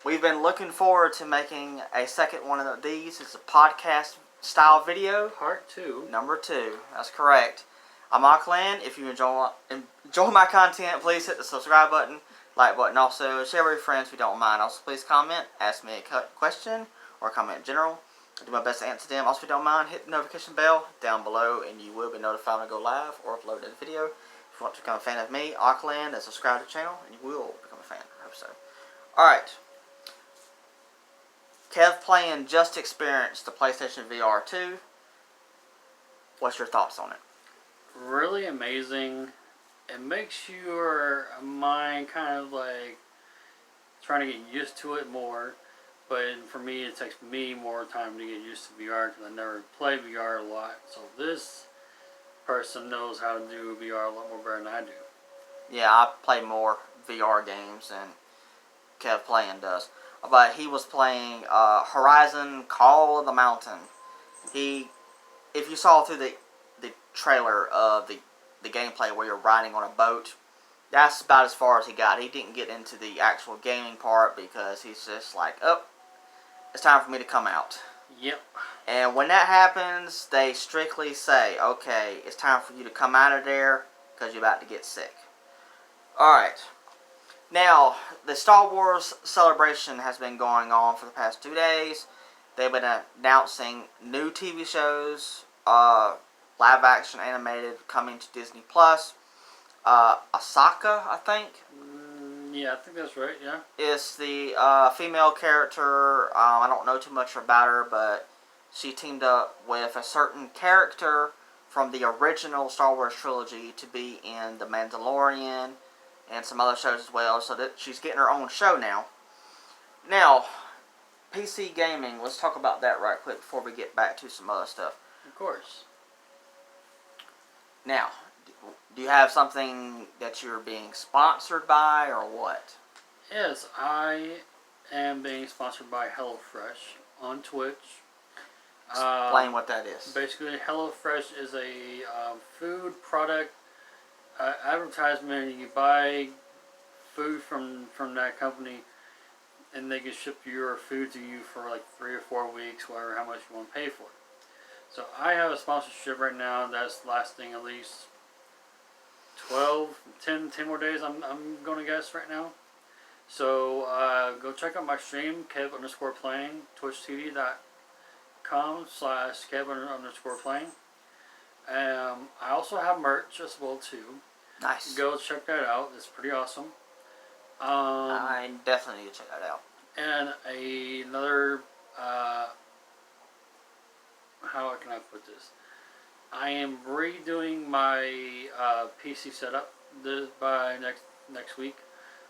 We've been looking forward to making a second one of these. It's a podcast style video. Part 2. Number 2. That's correct. I'm Auckland. If you enjoy my content, please hit the subscribe button, like button. Also, share with your friends if you don't mind. Also, please comment, ask me a question, or comment in general. I'll do my best to answer them. Also, if you don't mind, hit the notification bell down below, and you will be notified when I go live or upload a video. If you want to become a fan of me, Auckland, and subscribe to the channel, and you will become a fan. I hope so. Alright. Kev playing Just Experience, the PlayStation VR 2. What's your thoughts on it? Really amazing. It makes your mind kind of like trying to get used to it more. But for me, it takes me more time to get used to VR because I never play VR a lot. So this person knows how to do VR a lot more better than I do. Yeah, I play more VR games than Kev playing does. But he was playing Horizon Call of the Mountain. If you saw through the trailer of the gameplay where you're riding on a boat, that's about as far as he got. He didn't get into the actual gaming part because he's just like, oh, it's time for me to come out. Yep. And when that happens, they strictly say, okay, it's time for you to come out of there because you're about to get sick. Alright. Now, the Star Wars celebration has been going on for the past 2 days. They've been announcing new TV shows, live action animated coming to Disney Plus. Asaka, I think. Yeah, I think that's right, yeah. Is the female character. I don't know too much about her, but she teamed up with a certain character from the original Star Wars trilogy to be in The Mandalorian and some other shows as well, so that she's getting her own show now. Now, PC gaming, let's talk about that right quick before we get back to some other stuff. Of course. Now, do you have something that you're being sponsored by, or what? Yes, I am being sponsored by HelloFresh on Twitch. Explain what that is. Basically, HelloFresh is a food product advertisement. You buy food from that company, and they can ship your food to you for like 3 or 4 weeks, whatever, how much you want to pay for it. So I have a sponsorship right now that's lasting at least 10 more days, I'm going to guess right now. So go check out my stream, Kev_playing, twitchtv.com/Kev_playing. I also have merch as well too. Nice. Go check that out. It's pretty awesome. I definitely need to check that out. And another, how can I put this? I am redoing my PC setup by next week.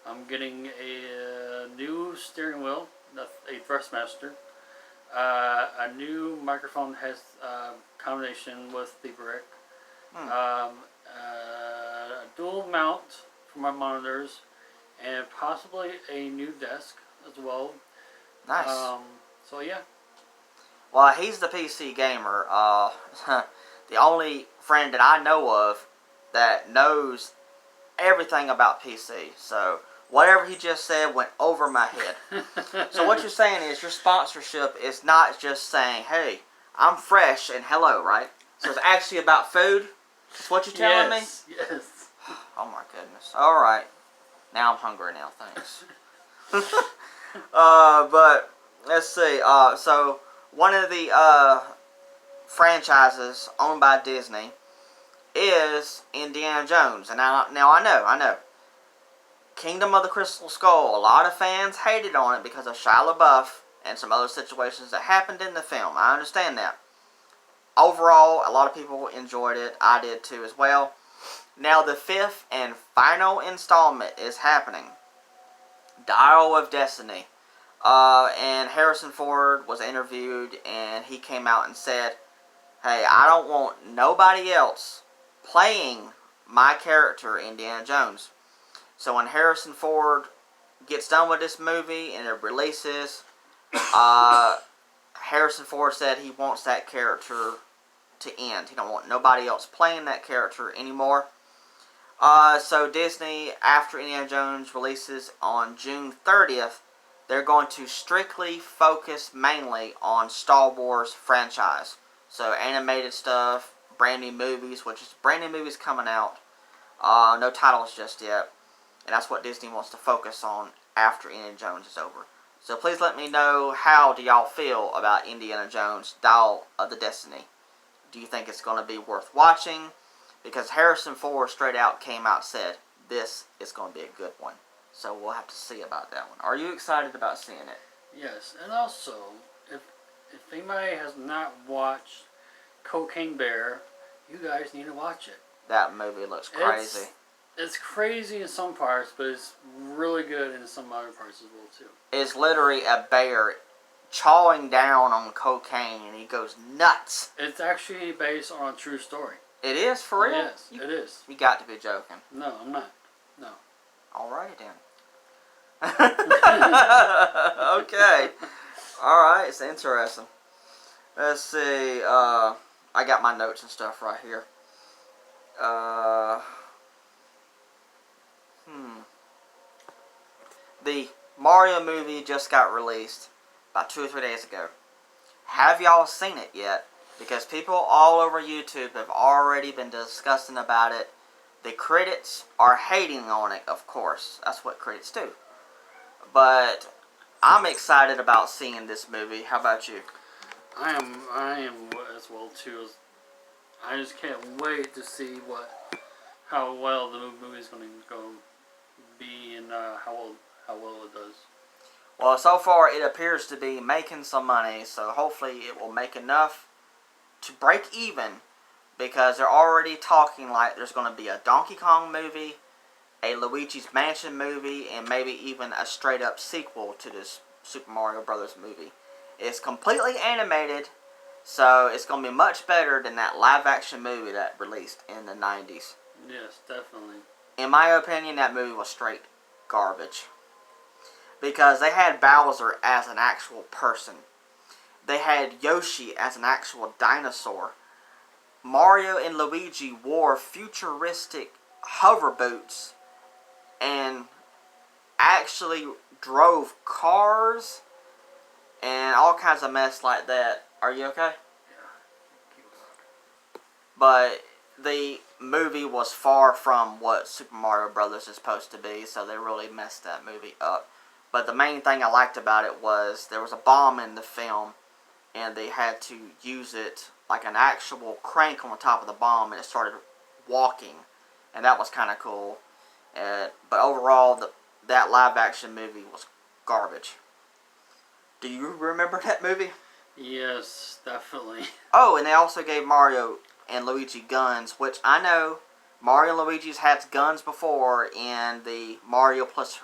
I'm getting a new steering wheel, a Thrustmaster. A new microphone has combination with the brick. A dual mount for my monitors, and possibly a new desk as well. Nice. So yeah. Well, he's the PC gamer. The only friend that I know of that knows everything about PC. So whatever he just said went over my head. So what you're saying is your sponsorship is not just saying, hey, I'm fresh and hello, right? So it's actually about food? That's what you're telling me? Yes. Oh my goodness. Alright. Now I'm hungry now, thanks. But let's see. So one of the franchises owned by Disney is Indiana Jones. And now I know. Kingdom of the Crystal Skull, a lot of fans hated on it because of Shia LaBeouf and some other situations that happened in the film. I understand that. Overall, a lot of people enjoyed it. I did too as well. Now the 5th and final installment is happening. Dial of Destiny. And Harrison Ford was interviewed and he came out and said, hey, I don't want nobody else playing my character, Indiana Jones. So when Harrison Ford gets done with this movie and it releases, Harrison Ford said he wants that character to end. He don't want nobody else playing that character anymore. So Disney, after Indiana Jones releases on June 30th, they're going to strictly focus mainly on Star Wars franchise. So animated stuff, brand new movies, which is brand new movies coming out. No titles just yet. And that's what Disney wants to focus on after Indiana Jones is over. So please let me know, how do y'all feel about Indiana Jones Dial of the Destiny? Do you think it's going to be worth watching? Because Harrison Ford straight out came out and said, this is going to be a good one. So we'll have to see about that one. Are you excited about seeing it? Yes, and also, if anybody has not watched Cocaine Bear, you guys need to watch it. That movie looks crazy. It's crazy in some parts, but it's really good in some other parts as well too. It's literally a bear chawing down on cocaine, and he goes nuts. It's actually based on a true story. It is, for real? Yes, it is. You got to be joking. No, I'm not. No. Alrighty then. Okay. Alright, it's interesting. Let's see. I got my notes and stuff right here. The Mario movie just got released about 2 or 3 days ago. Have y'all seen it yet? Because people all over YouTube have already been discussing about it. The critics are hating on it, of course. That's what critics do. But I'm excited about seeing this movie. How about you? I am as well too. I just can't wait to see how well the movie is going to go be, and how well it does. Well, so far it appears to be making some money, so hopefully it will make enough to break even, because they're already talking like there's going to be a Donkey Kong movie, a Luigi's Mansion movie, and maybe even a straight up sequel to this Super Mario Brothers movie. It's completely animated, so it's going to be much better than that live action movie that released in the 90s. Yes, definitely. In my opinion, that movie was straight garbage. Because they had Bowser as an actual person. They had Yoshi as an actual dinosaur. Mario and Luigi wore futuristic hover boots and actually drove cars and all kinds of mess like that. Are you okay? Yeah. But the movie was far from what Super Mario Brothers is supposed to be, so they really messed that movie up. But the main thing I liked about it was there was a bomb in the film, and they had to use it like an actual crank on the top of the bomb, and it started walking, and that was kind of cool. But overall, that live action movie was garbage. Do you remember that movie? Yes, definitely. Oh, and they also gave Mario and Luigi guns, which I know Mario and Luigi's had guns before in the Mario plus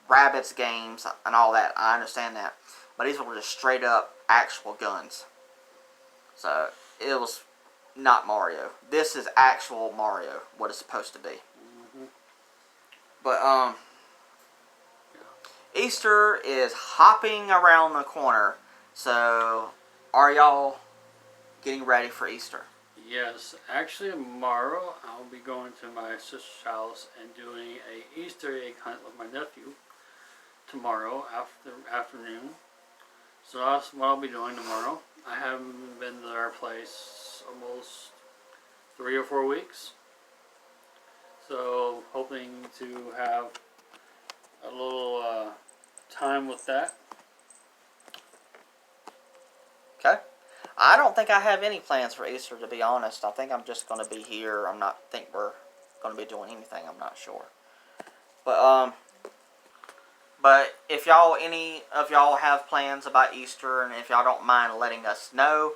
Rabbids games and all that. I understand that. But these were just straight up actual guns. So, it was not Mario. This is actual Mario, what it's supposed to be. Mm-hmm. But, Easter is hopping around the corner. So, are y'all getting ready for Easter? Yes, actually tomorrow I'll be going to my sister's house and doing a Easter egg hunt with my nephew tomorrow afternoon. So that's what I'll be doing tomorrow. I haven't been to their place almost 3 or 4 weeks. So hoping to have a little time with that. Okay. I don't think I have any plans for Easter, to be honest. I think I'm just going to be here. Think we're going to be doing anything. I'm not sure. But if any of y'all have plans about Easter, and if y'all don't mind letting us know,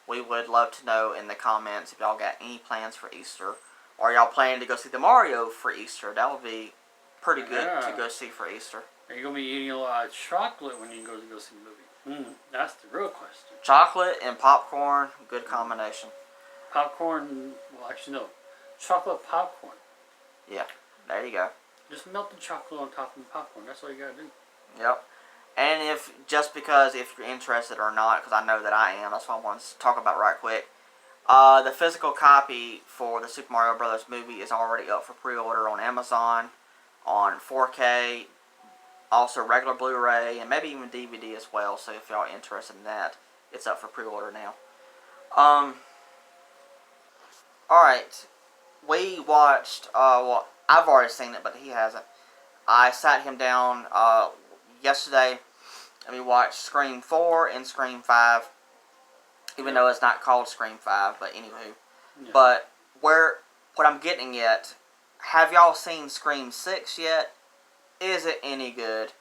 we would love to know in the comments if y'all got any plans for Easter. Or y'all planning to go see the Mario for Easter. That would be pretty good to go see for Easter. Are you going to be eating a lot of chocolate when you go see the movie? That's the real question. Chocolate and popcorn, good combination. Popcorn, well actually no. Chocolate popcorn. Yeah, there you go. Just melt the chocolate on top of the popcorn. That's all you gotta do. Yep. And if you're interested or not, because I know that I am, that's what I want to talk about right quick. The physical copy for the Super Mario Brothers movie is already up for pre-order on Amazon, on 4K, Also regular Blu-ray and maybe even DVD as well. So if y'all are interested in that, it's up for pre-order now. Alright. We watched, well, I've already seen it, but he hasn't. I sat him down yesterday, and we watched Scream 4 and Scream 5, even though it's not called Scream 5, but anywho. Yeah. But what I'm getting at, have y'all seen Scream 6 yet? Is it any good?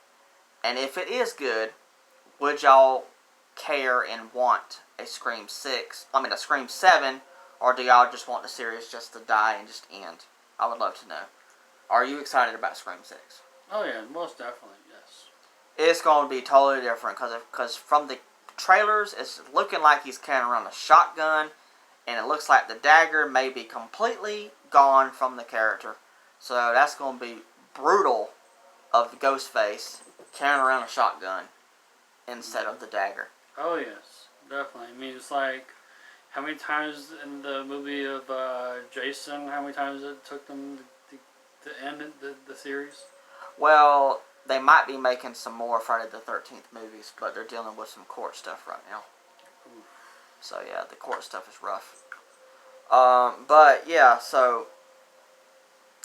And if it is good, would y'all care and want a Scream 7, or do y'all just want the series just to die and just end? I would love to know. Are you excited about Scream 6? Oh yeah, most definitely, yes. It's going to be totally different because from the trailers, it's looking like he's carrying around a shotgun, and it looks like the dagger may be completely gone from the character. So that's going to be brutal of the Ghostface carrying around a shotgun instead of the dagger. Oh yes, definitely. I mean, it's like, how many times in the movie of Jason, how many times it took them to end the series? Well, they might be making some more Friday the 13th movies, but they're dealing with some court stuff right now. Oof. So yeah, the court stuff is rough. But yeah, so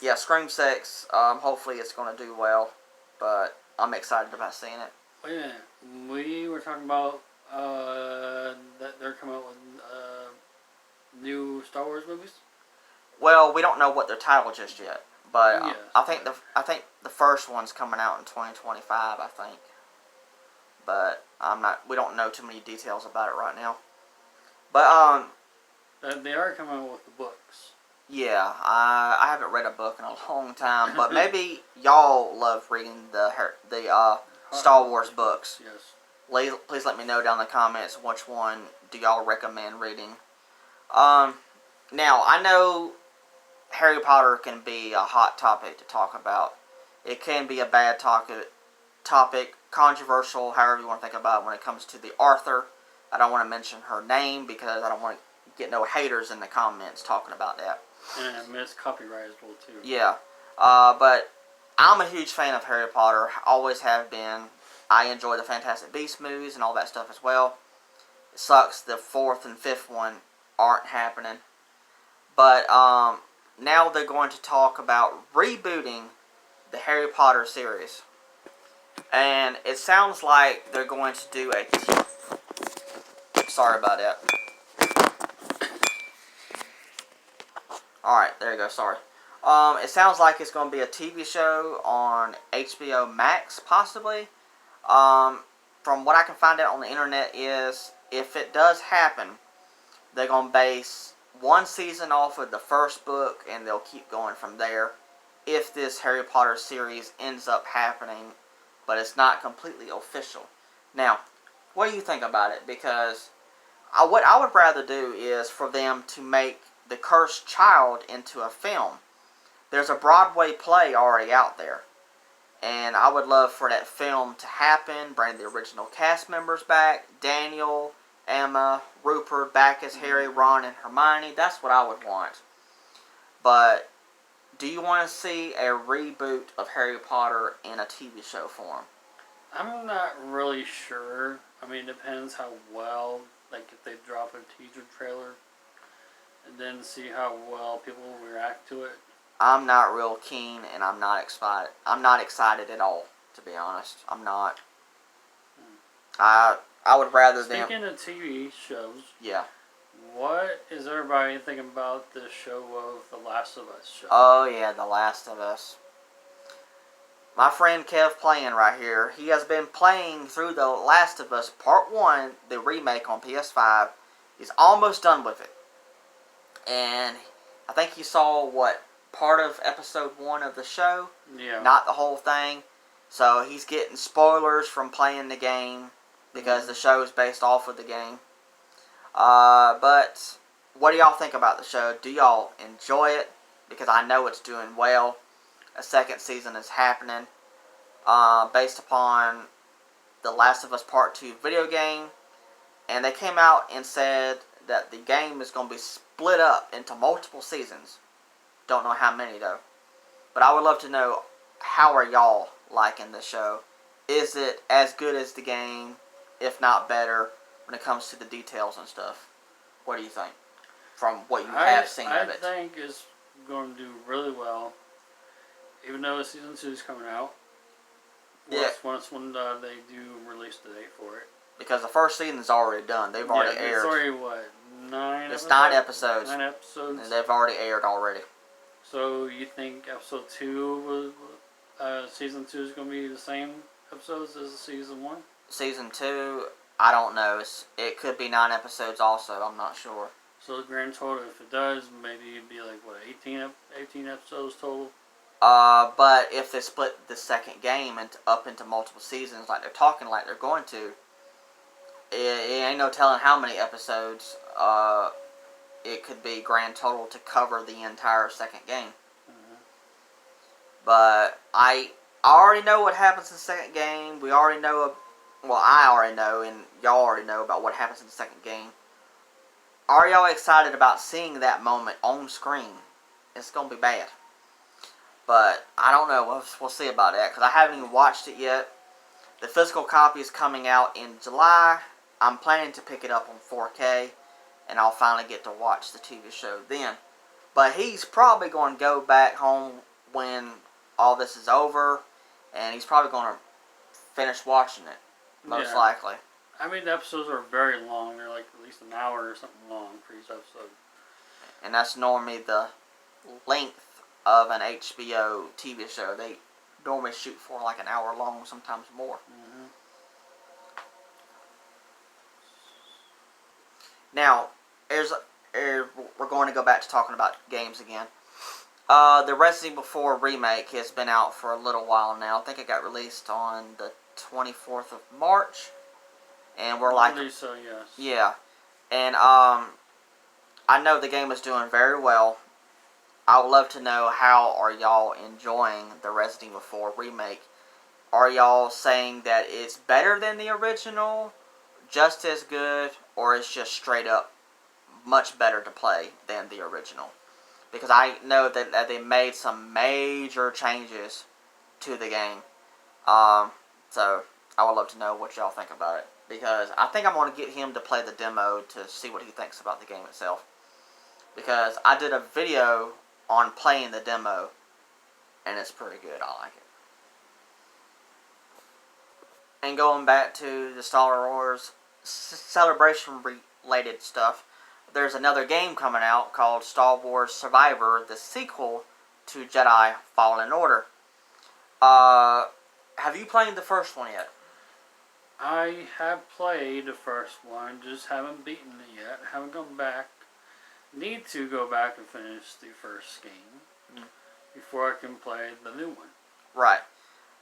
yeah, Scream 6. Hopefully it's going to do well, but I'm excited about seeing it. Oh yeah, we were talking about that they're coming out with new Star Wars movies. Well, we don't know what they're titled just yet, but Yes, I think the first one's coming out in 2025. I think, but we don't know too many details about it right now. But They are coming out with the books. yeah, I haven't read a book in a long time, but maybe y'all love reading the Star Wars books. Yes. Please let me know down in the comments which one do y'all recommend reading. Now, I know Harry Potter can be a hot topic to talk about. It can be a bad topic, controversial, however you want to think about it when it comes to the author. I don't want to mention her name because I don't want to get no haters in the comments talking about that. And it's copyrightable too. Yeah, but I'm a huge fan of Harry Potter. Always have been. I enjoy the Fantastic Beasts movies and all that stuff as well. It sucks the 4th and 5th one aren't happening. But now they're going to talk about rebooting the Harry Potter series. And it sounds like they're going to do sorry about that. Alright, there you go, sorry. It sounds like it's going to be a TV show on HBO Max, possibly. From what I can find out on the internet is, if it does happen, they're going to base one season off of the first book, and they'll keep going from there. If this Harry Potter series ends up happening, but it's not completely official. Now, what do you think about it? Because what I would rather do is for them to make The Cursed Child into a film. There's a Broadway play already out there. And I would love for that film to happen, bring the original cast members back, Daniel, Emma, Rupert back as Harry, Ron, and Hermione. That's what I would want. But do you want to see a reboot of Harry Potter in a TV show form? I'm not really sure. I mean, it depends how well, like if they drop a teaser trailer and then see how well people will react to it. I'm not real keen, and I'm not excited. I'm not excited at all, to be honest. I'm not. I would rather them. Speaking of TV shows, Yeah. what is everybody thinking about the show of The Last of Us show? Oh yeah, The Last of Us. My friend Kev playing right here. He has been playing through The Last of Us Part 1, the remake on PS5. He's almost done with it. And I think he saw, part of episode 1 of the show? Yeah. Not the whole thing. So he's getting spoilers from playing the game, because the show is based off of the game. But what do y'all think about the show? Do y'all enjoy it? Because I know it's doing well. A second season is happening, based upon the Last of Us Part 2 video game. And they came out and said that the game is going to be split up into multiple seasons. Don't know how many though. But I would love to know, how are y'all liking the show? is it as good as the game, if not better, when it comes to the details and stuff? What do you think? From what you have seen of it. I think it's going to do really well, even though season 2 is coming out. Once when they do release the date for it. Because the first season's already done. They've already aired. It's already, what, 9 It's episodes? 9 episodes. 9 episodes. And they've already aired already. So you think episode 2 season 2 is going to be the same episodes as season 1? Season 2, I don't know. It could be 9 episodes also. I'm not sure. So the grand total, if it does, maybe it'd be like, what, 18 episodes total? But if they split the second game up into multiple seasons, like they're talking like they're going to, it ain't no telling how many episodes it could be grand total to cover the entire second game. Mm-hmm. But I already know what happens in the second game. We already know, well, I already know, and y'all already know about what happens in the second game. Are y'all excited about seeing that moment on screen? It's going to be bad. But I don't know. We'll see about that because I haven't even watched it yet. The physical copy is coming out in July. I'm planning to pick it up on 4K, and I'll finally get to watch the TV show then. But he's probably going to go back home when all this is over, and he's probably going to finish watching it, most likely. I mean, the episodes are very long. They're like at least an hour or something long for each episode. And that's normally the length of an HBO TV show. They normally shoot for like an hour long, sometimes more. Mm-hmm. Now, we're going to go back to talking about games again. The Resident Evil 4 remake has been out for a little while now. I think it got released on the 24th of March. And we're like... I believe so, yes. Yeah. And I know the game is doing very well. I would love to know, how are y'all enjoying the Resident Evil 4 remake? Are y'all saying that it's better than the original, just as good, or it's just straight up much better to play than the original? Because I know that they made some major changes to the game. So I would love to know what y'all think about it. Because I think I'm going to get him to play the demo to see what he thinks about the game itself. Because I did a video on playing the demo, and it's pretty good. I like it. And going back to the Star Wars Celebration related stuff, there's another game coming out called Star Wars Survivor, the sequel to Jedi Fallen Order. Have you played the first one yet? I have played the first one, just haven't beaten it yet. Haven't gone back. Need to go back and finish the first game before I can play the new one. Right.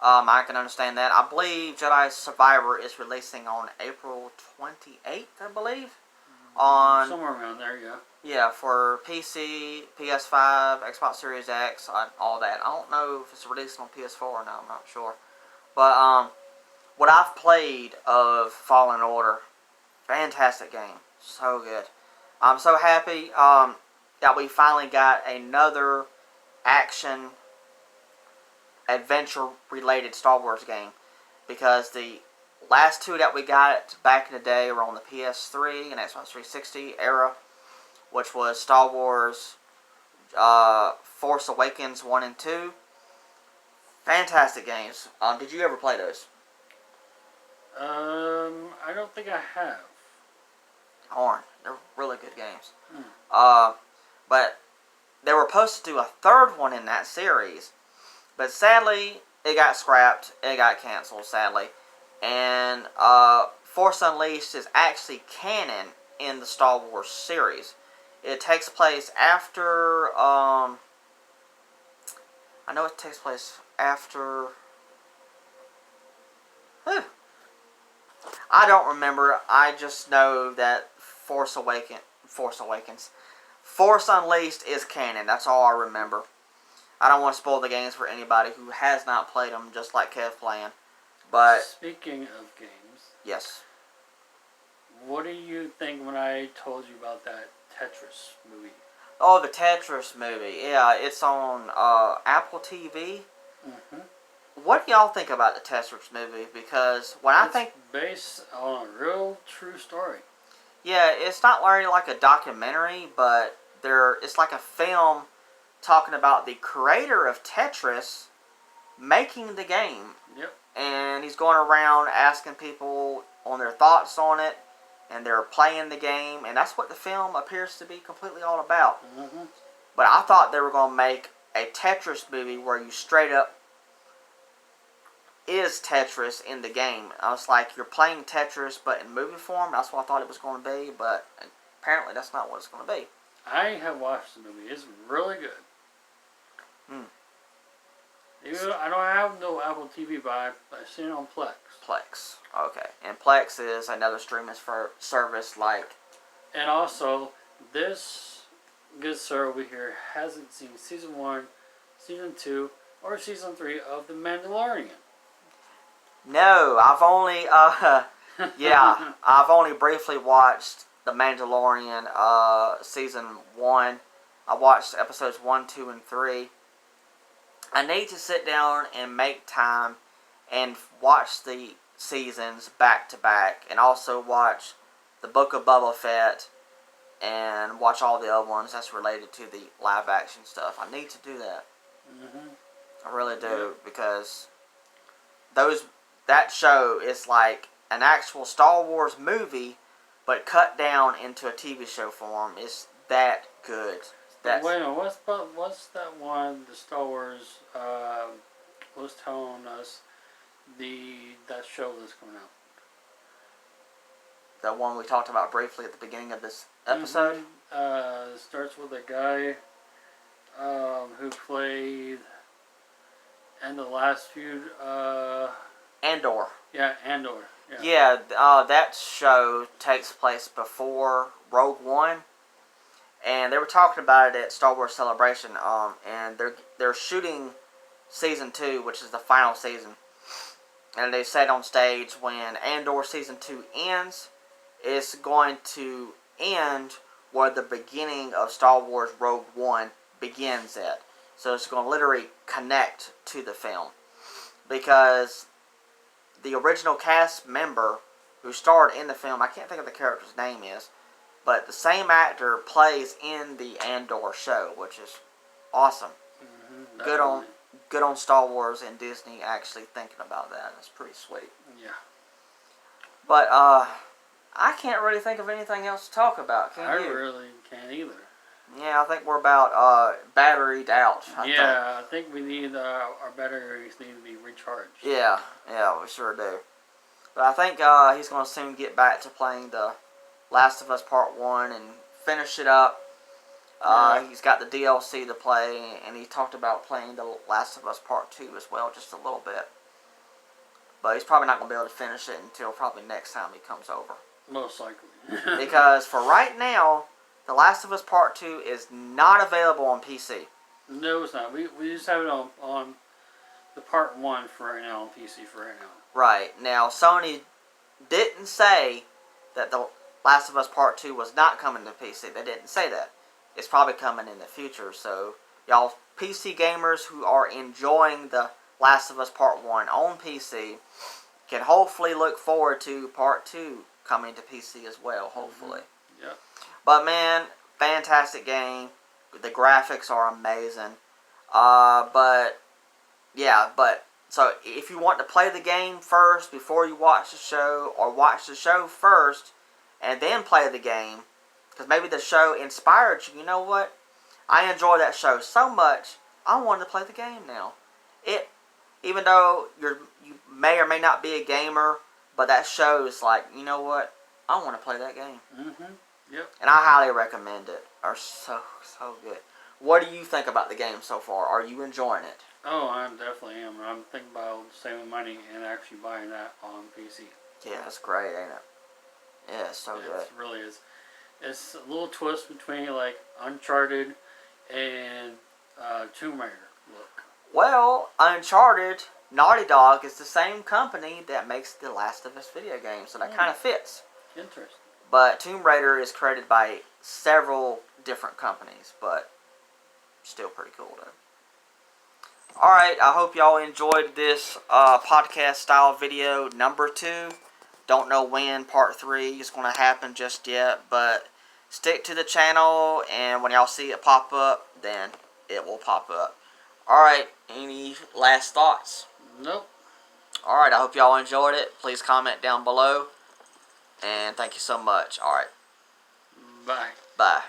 I can understand that. I believe Jedi Survivor is releasing on April 28th, I believe. Somewhere around there, yeah. Yeah, for PC, PS5, Xbox Series X, all that. I don't know if it's releasing on PS4 or not. I'm not sure. But what I've played of Fallen Order, fantastic game. So good. I'm so happy that we finally got another action adventure-related Star Wars game, because the last two that we got back in the day were on the PS3 and Xbox 360 era, which was Star Wars Force Awakens 1 and 2. Fantastic games. Did you ever play those? I don't think I have. Darn, they're really good games. But they were supposed to do a third one in that series, but sadly it got scrapped. It got canceled, sadly. And Force Unleashed is actually canon in the Star Wars series. It takes place after I know it takes place after I don't remember. I just know that Force Unleashed is canon. That's all I remember. I don't want to spoil the games for anybody who has not played them, just like Kev playing. But speaking of games, yes. What do you think when I told you about that Tetris movie? Oh, the Tetris movie. Yeah, it's on Apple TV. Mm-hmm. what do y'all think about the Tetris movie? Because when I It's think, based on a real true story. yeah, it's not really like a documentary, but it's like a film talking about the creator of Tetris making the game. Yep. And he's going around asking people on their thoughts on it, and they're playing the game, and that's what the film appears to be completely all about. Mm-hmm. But I thought they were going to make a Tetris movie where you straight up is Tetris in the game. I was like, you're playing Tetris, but in movie form. That's what I thought it was going to be, but apparently that's not what it's going to be. I have watched the movie. It's really good. Even I don't have no Apple TV, but I've seen it on Plex. Plex. Okay. And Plex is another streaming service like... And also, this good sir over here hasn't seen Season 1, Season 2, or Season 3 of The Mandalorian. No, I've only... yeah, I've only briefly watched The Mandalorian Season 1. I watched episodes 1, 2, and 3. I need to sit down and make time and watch the seasons back to back, and also watch the Book of Boba Fett and watch all the other ones that's related to the live action stuff. I need to do that. Mm-hmm. I really do, because that show is like an actual Star Wars movie, but cut down into a TV show form. It's that good. Wait a minute, what's that one the Star Wars was telling us that show that's coming out? The one we talked about briefly at the beginning of this episode? Mm-hmm. Starts with a guy who played in the last few... Andor. Yeah, Andor. Yeah, that show takes place before Rogue One. And they were talking about it at Star Wars Celebration, and they're shooting Season 2, which is the final season. And they said on stage, when Andor Season 2 ends, it's going to end where the beginning of Star Wars Rogue One begins at. So it's going to literally connect to the film. Because the original cast member who starred in the film, I can't think of the character's name is, but the same actor plays in the Andor show, which is awesome. Mm-hmm, Good on Star Wars and Disney actually thinking about that. It's pretty sweet. Yeah. But I can't really think of anything else to talk about. Can you? I really can't either. Yeah, I think we're about batteried out. I think we need our batteries need to be recharged. Yeah, we sure do. But I think he's going to soon get back to playing the Last of Us Part 1 and finish it up. He's got the DLC to play, and he talked about playing the Last of Us Part 2 as well, just a little bit. But he's probably not going to be able to finish it until probably next time he comes over. Most likely. Because for right now, the Last of Us Part 2 is not available on PC. No, it's not. We just have it on the Part 1 for right now, on PC for right now. Right. Now, Sony didn't say that the Last of Us Part 2 was not coming to PC. They didn't say that. It's probably coming in the future. So, y'all PC gamers who are enjoying the Last of Us Part 1 on PC can hopefully look forward to Part 2 coming to PC as well, hopefully. Mm-hmm. Yep. But man, fantastic game. The graphics are amazing. So if you want to play the game first before you watch the show, or watch the show first and then play the game, because maybe the show inspired you. You know what? I enjoy that show so much, I wanted to play the game now. Even though you may or may not be a gamer, but that show is like, you know what? I want to play that game. Mm-hmm. Yep. And I highly recommend it. Are so good. What do you think about the game so far? Are you enjoying it? Oh, I definitely am. I'm thinking about saving money and actually buying that on PC. Yeah, it's great, ain't it? Yeah, it's so good. It really is. It's a little twist between like Uncharted and Tomb Raider look. Well, Uncharted, Naughty Dog is the same company that makes the Last of Us video game, so that kind of fits. Interesting. But Tomb Raider is created by several different companies, but still pretty cool though. Alright, I hope y'all enjoyed this podcast style video number 2. Don't know when part 3 is going to happen just yet, but stick to the channel, and when y'all see it pop up, then it will pop up. Alright, any last thoughts? Nope. Alright, I hope y'all enjoyed it. Please comment down below, and thank you so much. Alright, Bye. bye.